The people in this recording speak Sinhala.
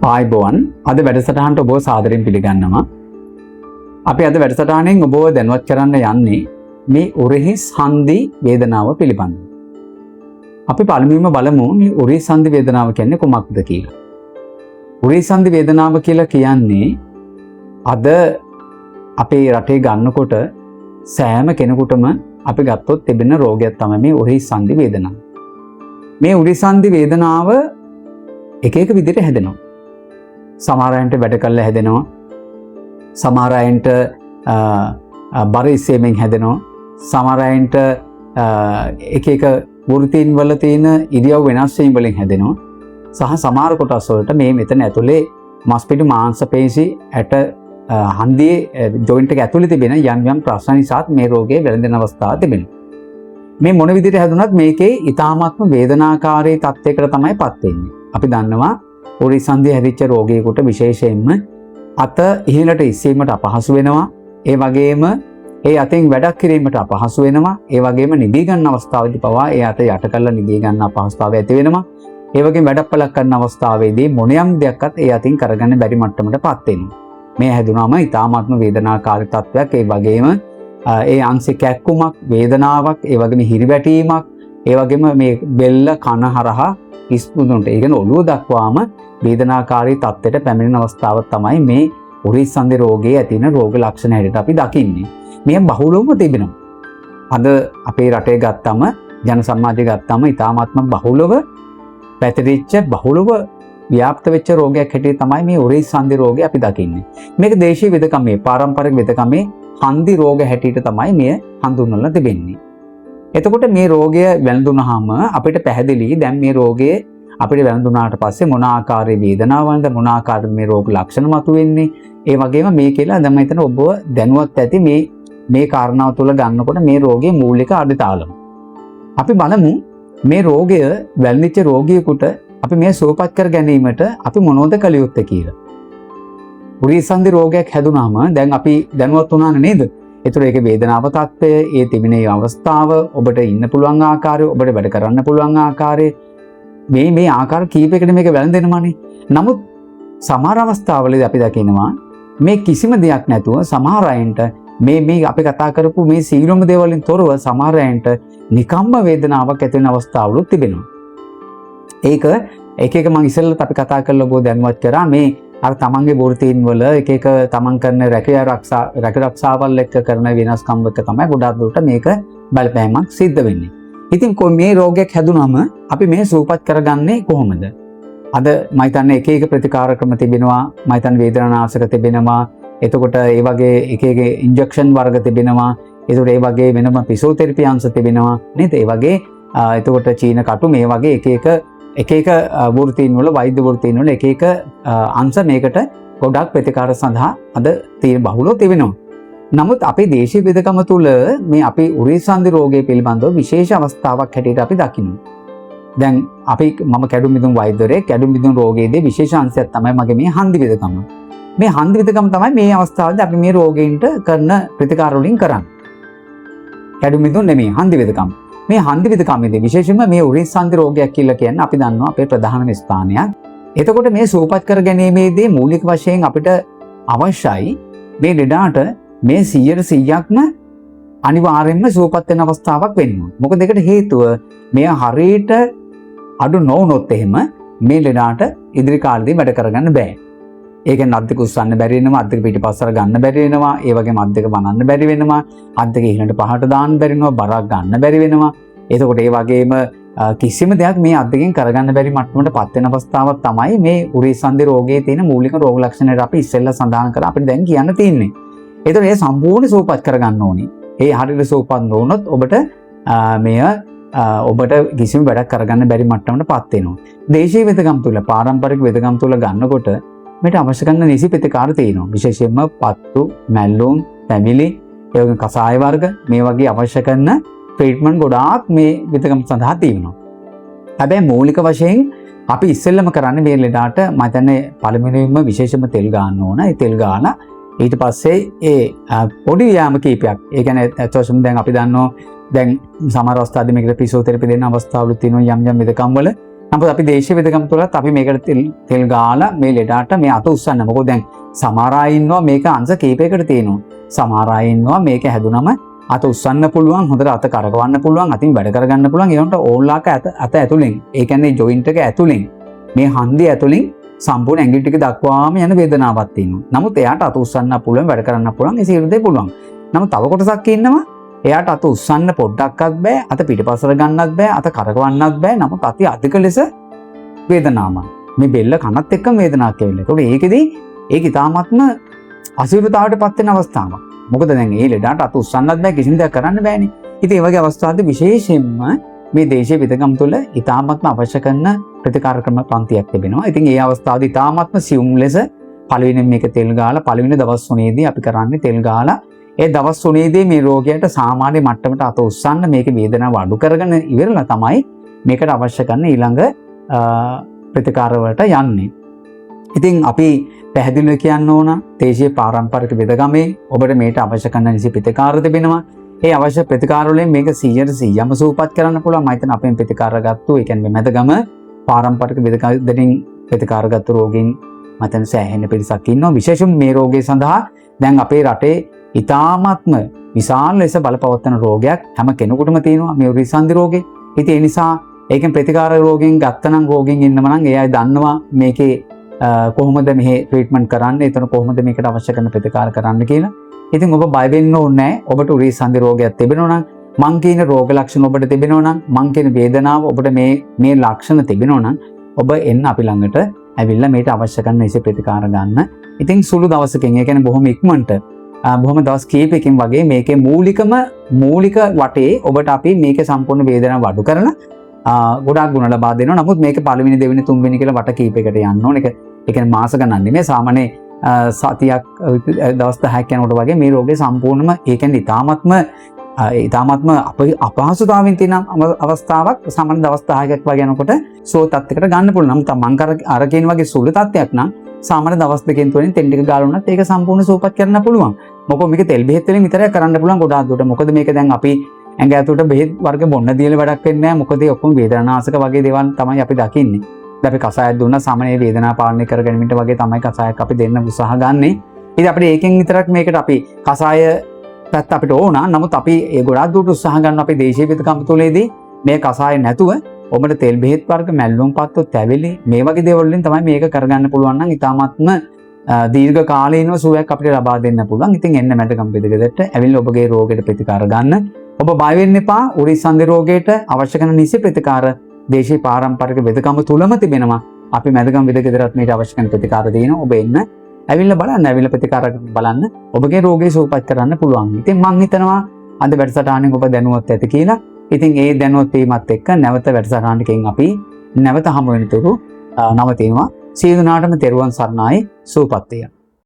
ආයිබෝවන් අද වැඩසටහනට ඔබව සාදරයෙන් පිළිගන්නවා. අපි අද වැඩසටහනෙන් ඔබව දැනුවත් කරන්න යන්නේ මේ උරහිස් හන්දි වේදනාව පිළිබඳව. අපි පළමුවෙන්ම බලමු මේ උරහිස් හන්දි වේදනාව කියන්නේ කොහොමද කියලා. උරහිස් හන්දි වේදනාව කියලා කියන්නේ අද අපේ රටේ ගන්නකොට සෑම කෙනෙකුටම අපි ගත්තොත් තිබෙන රෝගයක් තමයි මේ උරහිස් හන්දි වේදනාව. මේ උරහිස් හන්දි වේදනාව එක එක විදිහට හැදෙනවා. සමහර අයන්ට වැඩ කරලා හැදෙනවා. සමහර අයන්ට බර ඉස්සෙමින් හැදෙනවා. සමහර අයන්ට එක එක වෘත්තීන් වල තියෙන ඉරියව් වෙනස් වීම වලින් හැදෙනවා. සහ සමහර කොටස් වලට මේ මෙතන ඇතුලේ මස් පිටු මාංශ පේශි ඇට හන්දියේ ජොයින්ට් එක ඇතුලේ තිබෙන යම් යම් ප්‍රශ්න නිසා මේ රෝගය වැළඳෙන අවස්ථා තිබෙනවා. මේ මොන විදිහට හැදුනත් මේකේ ඊ타මාත්ම වේදනාකාරී තත්යකට තමයිපත් වෙන්නේ. අපි දන්නවා උරහිස් හන්දිය හැදිච්ච රෝගියෙකුට විශේෂයෙන්ම අත ඉහළට ඉස්සීමට අපහසු වෙනවා. ඒ වගේම ඒ අතෙන් වැඩක් කිරීමට අපහසු වෙනවා. ඒ වගේම නිදී ගන්න අවස්ථාවේදී පවා ඒ අත යට කරලා නිදී ගන්න අපහසුතාවය ඇති වෙනවා. ඒ වගේම වැඩපලක් කරන අවස්ථාවේදී මොනියම් දෙයක්වත් ඒ අතින් කරගන්න බැරි මට්ටමටපත් වෙනවා. මේ හැදුනාම ඊ타මාත්ම වේදනාකාරී තත්වයක්. ඒ වගේම ඒ අංශ කැක්කුමක්, වේදනාවක්, ඒ වගේම හිරිවැටීමක්, ඒ වගේම මේ බෙල්ල කන හරහා ඉස්මුදුන්ට ඒ කියන්නේ ඔළුව දක්වාම වේදනාකාරී තත්ත්වයට පැමිණෙන අවස්ථාව තමයි මේ උරහිස් හන්දි රෝගයේ ඇතින රෝග ලක්ෂණ හැටියට අපි දකින්නේ. මේ බහුලවම තිබෙනවා. අද අපේ රටේ ගත්තම ජන සමාජය ගත්තම ඉතාමත්ම බහුලව පැතිරිච්ච බහුලව ව්‍යාප්ත වෙච්ච රෝගයක් හැටියට තමයි මේ උරහිස් හන්දි රෝගය අපි දකින්නේ. මේක දේශීය වෙදකමේ පාරම්පරික වෙදකමේ හන්දි රෝග හැටියට තමයි මේ හඳුන්වලා තිබෙන්නේ. එතකොට මේ රෝගය වැළඳුනහම අපිට පැහැදිලි දැන් මේ රෝගය අපිට වැළඳුනාට පස්සේ මොන ආකාරයේ වේදනාවන්ද මොන ආකාරයේ මේ රෝග ලක්ෂණ මතුවෙන්නේ ඒ වගේම මේ කියලා දැන් මම හිතන ඔබ දැනුවත් ඇති මේ කාරණාව තුළ ගන්නකොට මේ රෝගයේ මූලික අඩිතාලම අපි බලමු මේ රෝගය වැළඳිච්ච රෝගියෙකුට අපි මේ සුවපත් කර ගැනීමට අපි මොනවද කළ යුත්තේ කියලා. උරහිස් හන්දි රෝගයක් හැදුනම දැන් අපි දැනුවත් වුණා නේද? ඒතර ඒකේ වේදනාව තත්ත්වය, ඒ තිබෙන අවස්ථාව, ඔබට ඉන්න පුළුවන් ආකාරය, ඔබට වැඩ කරන්න පුළුවන් ආකාරය මේ ආකාර කීපයකට මේක වැළඳෙනවානේ. නමුත් සමහර අවස්ථාවලදී අපි දකිනවා මේ කිසිම දෙයක් නැතුව සමහර අයන්ට මේ අපි කතා කරපු මේ සීලොම දේවලින් තොරව සමහර අයන්ට නිකම්ම වේදනාවක් ඇති වෙන අවස්ථාවලුත් තිබෙනවා. ඒක එක මම ඉස්සෙල්ලත් අපි කතා කරලා ඔබ දැනුවත් කරා මේ අර තමන්ගේ වෘත්තීන් වල එක තමන් කරන රැකියාවල් එක්ක කරන වෙනස්කම් එක්ක තමයි ගොඩාක් දුරට මේක බලපෑමක් සිද්ධ වෙන්නේ. ඉතින් මේ රෝගයක් හැදුනම අපි මේ සුවපත් කරගන්නේ කොහොමද? අද මම හිතන්නේ එක ප්‍රතිකාර ක්‍රම තිබෙනවා. මම හිතන්නේ වේදනානාශක තිබෙනවා. එතකොට ඒ වගේ එක ඉන්ජෙක්ෂන් වර්ග තිබෙනවා. එතකොට ඒ වගේ වෙනම ෆිසියෝതെරපි අංශ තිබෙනවා නේද? ඒ වගේ එතකොට චීන කටු මේ වගේ එක වෘත්තීන් වල වෛද්‍ය වෘත්තීන් වල එක අංශ මේකට ගොඩක් ප්‍රතිකාර සඳහා අද බහුලව තිබෙනවා. නමුත් අපේ දේශීය වෙදකම තුළ මේ අපි උරහිස් හන්දි රෝගය පිළිබඳව විශේෂ අවස්ථාවක් හැටියට අපි දකිනවා. දැන් මම කැඩුම් මිදුම් වෛද්‍යවරයෙක්. කැඩුම් මිදුම් රෝගයේදී විශේෂ අංශයක් තමයි මගේ මේ හන්දි වෙදකම. මේ හන්දි වෙදකම තමයි මේ අවස්ථාවේදී අපි මේ රෝගීන්ට කරන ප්‍රතිකාර වලින් කරන්නේ. කැඩුම් මිදුම් නෙමෙයි හන්දි වෙදකම. මේ හන්දි වෙදකමේදී විශේෂයෙන්ම මේ උරහිස් හන්දි රෝගයක් කියලා කියන්නේ අපි දන්නවා අපේ ප්‍රධානම ස්ථානයක්. එතකොට මේ සුවපත් කර ගැනීමේදී මූලික වශයෙන් අපිට අවශ්‍යයි මේ ලෙඩාට මේ 100%ක්ම අනිවාර්යයෙන්ම සුවපත් වෙන අවස්ථාවක් වෙන්න ඕන. මොකද ඒකට හේතුව මේ හරියට අඩු නොවුනොත් එහෙම මේ ලෙඩාට ඉදිරි කාලෙදී වැඩ කරගන්න බෑ. ඒ කියන්නේ අත් දෙක උස්සන්න බැරි වෙනවා, අත් දෙක පිටිපස්සට ගන්න බැරි වෙනවා, ඒ වගේම අත් දෙක වනන්න බැරි වෙනවා, අත් දෙක ඉහළට පහළට දාන්න බැරි වෙනවා, බරක් ගන්න බැරි වෙනවා. එතකොට ඒ වගේම කිසිම දෙයක් මේ අත් දෙකෙන් කරගන්න බැරි මට්ටමටපත් වෙන අවස්ථාවක් තමයි මේ උරහිස් හන්දි රෝගයේ තියෙන මූලික රෝග ලක්ෂණයට අපි ඉස්සෙල්ලා සඳහන් කරලා අපිට දැන් කියන්න තියෙන්නේ. ඒතකොට ඒ සම්පූර්ණ සුවපත් කරගන්න ඕනේ. ඒ හරියට සුවපත් නොවුනොත් ඔබට කිසිම වැඩක් කරගන්න බැරි මට්ටමකටපත් වෙනවා. දේශීය වෙදකම් තුල පාරම්පරික වෙදකම් තුල ගන්නකොට මේට අවශ්‍ය කරන නිසි ප්‍රතිකාර තියෙනවා. විශේෂයෙන්ම පත්තු, මැල්ලුම්, පැමිලි, ඒ වගේ කසාය වර්ග මේ වගේ අවශ්‍ය කරන ට්‍රීට්මන්ට් ගොඩාක් මේ වෙදකම් සඳහා තියෙනවා. හැබැයි මූලික වශයෙන් අපි ඉස්සෙල්ලම කරන්නේ මේ ලෙඩාට මම හිතන්නේ පළවෙනිම විශේෂම තෙල් ගන්න ඕන. ඒ තෙල් ගාලා ඊට පස්සේ ඒ පොඩි ව්‍යායාම කීපයක්. ඒ කියන්නේ ඇත්තටම දැන් අපි දන්නවා දැන් සමහර අවස්ථාවලදී මේකට ෆිසියෝതെරපි දෙන අවස්ථාවලු තියෙනවා යම් වෙදකම් වල. නමුත් අපි දේශීය වෙදකම තුලත් අපි මේකට තෙල් ගාලා මේ ලෙඩට මේ අත උස්සන්න. මොකද දැන් සමහර අය ඉන්නවා මේක අංශ කීපයකට තියෙනවා. සමහර අය ඉන්නවා මේක හැදුනම අත උස්සන්න පුළුවන්, හොඳට අත කරකවන්න පුළුවන්, අතින් වැඩ කරගන්න පුළුවන්. ඒකට ඕන්ලාක අත ඇතුලෙන්, ඒ කියන්නේ ජොයින්ට් එක ඇතුලෙන්, මේ හන්දිය ඇතුලෙන් සම්පූර්ණ ඇඟිලි ටික දක්වාම යන වේදනාවක් තියෙනවා. නමුත් එයාට අත උස්සන්න පුළුවන්, වැඩ කරන්න පුළුවන්, ඒ සියලු දේ පුළුවන්. නමුත් තව කොටසක් ඉන්නවා එයාට අත උස්සන්න පොඩ්ඩක්වත් බෑ, අත පිටිපස්සට ගන්නත් බෑ, අත කරකවන්නත් බෑ. නමුත් අති අධික ලෙස වේදනාවක්. මේ බෙල්ල කනත් එක්කම වේදනාවක් එන්නේ. ඒකට ඒකෙදී ඒක ඉතාමත්ම අසීරුතාවට පත් වෙන අවස්ථාවක්. මොකද දැන් මේ ලෙඩට අත උස්සන්නත් බෑ, කිසිම දෙයක් කරන්න බෑනේ. ඉතින් ඒ වගේ අවස්ථාවලදී විශේෂයෙන්ම මේ දේශීය විදගම් තුළ ඉතාමත්ම අවශ්‍ය කරන ප්‍රතිකාර ක්‍රම පන්තියක් තිබෙනවා. ඉතින් ඒ අවස්ථාවේදී ඉතාමත්ම සියුම් ලෙස පළවෙනි මේක තෙල් ගාලා පළවෙනි දවස් 3ේදී අපි කරන්නේ තෙල් ගාලා ඒ දවස් 3ේදී මේ රෝගියාට සාමාන්‍ය මට්ටමට අත උස්සන්න මේකේ වේදනාව අඩු කරගෙන ඉවරලා තමයි මේකට අවශ්‍ය කරන ඊළඟ ප්‍රතිකාර වලට යන්නේ. ඉතින් අපි පැහැදිලිව කියන්න ඕන දේශීය පාරම්පරික වෙදගමේ ඔබට මේකට අවශ්‍ය කරන නිසි ප්‍රතිකාර තිබෙනවා. ඒ අවශ්‍ය ප්‍රතිකාර වලින් මේක 100%ම සූපපත් කරන්න පුළුවන්. මම හිතන අපෙන් ප්‍රතිකාර ගත්තු, ඒ කියන්නේ මෙතගම පාරම්පරික වෙදකම් ප්‍රතිකාර ගත්තු රෝගීන් මතන සෑහෙන පිරිසක් ඉන්නවා. විශේෂයෙන් මේ රෝගය සඳහා දැන් අපේ රටේ ඉතාමත්ම විශාල ලෙස බලපවත්වන රෝගයක් හැම කෙනෙකුටම තියෙනවා, මේ උරිසන්ධි රෝගේ. ඉතින් ඒ නිසා ඒකෙන් ප්‍රතිකාර රෝගීන් ගත්තනම් රෝගීන් ඉන්නම නම් ඒ අය දන්නවා මේකේ කොහොමද මෙහි ට්‍රීට්මන්ට් කරන්න, එතන කොහොමද මේකට අවශ්‍ය කරන ප්‍රතිකාර කරන්න කියලා. ඉතින් ඔබ බය වෙන්න ඕනේ නැහැ. ඔබට උරිසන්ධි රෝගයක් තිබෙනවා නම්, මං කියන රෝග ලක්ෂණ ඔබට තිබෙනවා නම්, මං කියන වේදනාව ඔබට මේ ලක්ෂණ තිබෙනවා නම් ඔබ එන්න අපි ළඟට ඇවිල්ලා මේකට අවශ්‍ය කරන නිසි ප්‍රතිකාර ගන්න. ඉතින් සුළු දවසකින්, ඒ කියන්නේ බොහොම ඉක්මනට, බොහොම දවස් කීපයකින් වගේ මේකේ මූලික වටේ ඔබට අපි මේකේ සම්පූර්ණ වේදනාව අඩු කරලා ගොඩාක් ගුණ ලබා දෙනවා. නමුත් මේක පළවෙනි දෙවෙනි තුන්වෙනි කියලා වට කීපයකට යන්න ඕනේ. ඒ කියන්නේ මාස ගණන් නෙමෙයි, සාමාන්‍ය සතියක් දවස් 10ක් යනකොට වගේ මේ රෝගේ සම්පූර්ණම, ඒ කියන්නේ ඉතාමත්ම අපහසුතාවෙන් තියෙන අවස්ථාවක් සාමාන්‍ය දවස් 10ක් වගේ යනකොට සුව තත්යකට ගන්න පුළුවන්. නමුත් මං අර කියන වගේ සුළු තත්යක් නම් සාමාන්‍ය දවස් 2කින් 3කින් තෙල් ටික ගාලා වුණත් ඒක සම්පූර්ණ සුවපත් කරන්න පුළුවන්. මොකද මේක තෙල් බෙහෙත් වලින් විතරක් කරන්න පුළුවන් ගොඩාක් දුරට. මොකද මේක දැන් අපි ඇඟ ඇතුළට බෙහෙත් වර්ග බොන්න දීලා වැඩක් වෙන්නේ නැහැ. මොකද ඒ ඔක්කොම වේදනානාශක වගේ දේවල් තමයි අපි දකින්නේ. අපි කසායක් දුන්නා සාමාන්‍ය වේදනාව පාලනය කරගැනීමට වගේ තමයි කසායක් අපි දෙන්න උත්සාහ ගන්නෙ. ඉතින් අපිට ඒකෙන් විතරක් මේකට අපි කසාය පැත්ත අපිට ඕන. නමුත් අපි ඒ ගොඩාක් දුරට උත්සාහ ගන්නවා අපේ දේශීය වෙදකම් තුලේදී මේ කසාය නැතුව ඔබට තෙල් බෙහෙත් වර්ග, මැල්ලුම් පත්තු, තැවිලි මේ වගේ දේවල් වලින් තමයි මේක කරගන්න පුළුවන් නම් ඉතාමත්ම දීර්ඝ කාලීනව සුවයක් අපිට ලබා දෙන්න පුළුවන්. ඉතින් එන්න මැදගම් වෙදගෙදරට ඇවිල්ලා ඔබගේ රෝගයට ප්‍රතිකාර ගන්න. ඔබ බය වෙන්න එපා. උරිසන්ධි රෝගයට අවශ්‍ය කරන නිසි ප්‍රතිකාර දේශීය පාරම්පරික වෙදකම තුලම තිබෙනවා. අපි මැදගම් වෙදගෙදරත් මේට අවශ්‍ය කරන ප්‍රතිකාර දෙනවා. ඔබ එන්න ඇවිල්ලා බලන්න, ඇවිල්ලා ප්‍රතිකාර බලන්න, ඔබගේ රෝගය සුවපත් කරන්න පුළුවන්. ඉතින් මම හිතනවා අද වැඩසටහනෙන් ඔබ දැනුවත් ඇති කියලා. ඉතින් ඒ දැනුවත් වීමත් එක්ක නැවත වැඩසටහනකින් අපි නැවත හමු වෙනතුරු නවතිනවා. සියලු දෙනාටම තෙරුවන් සරණයි. සුවපත් වේවා.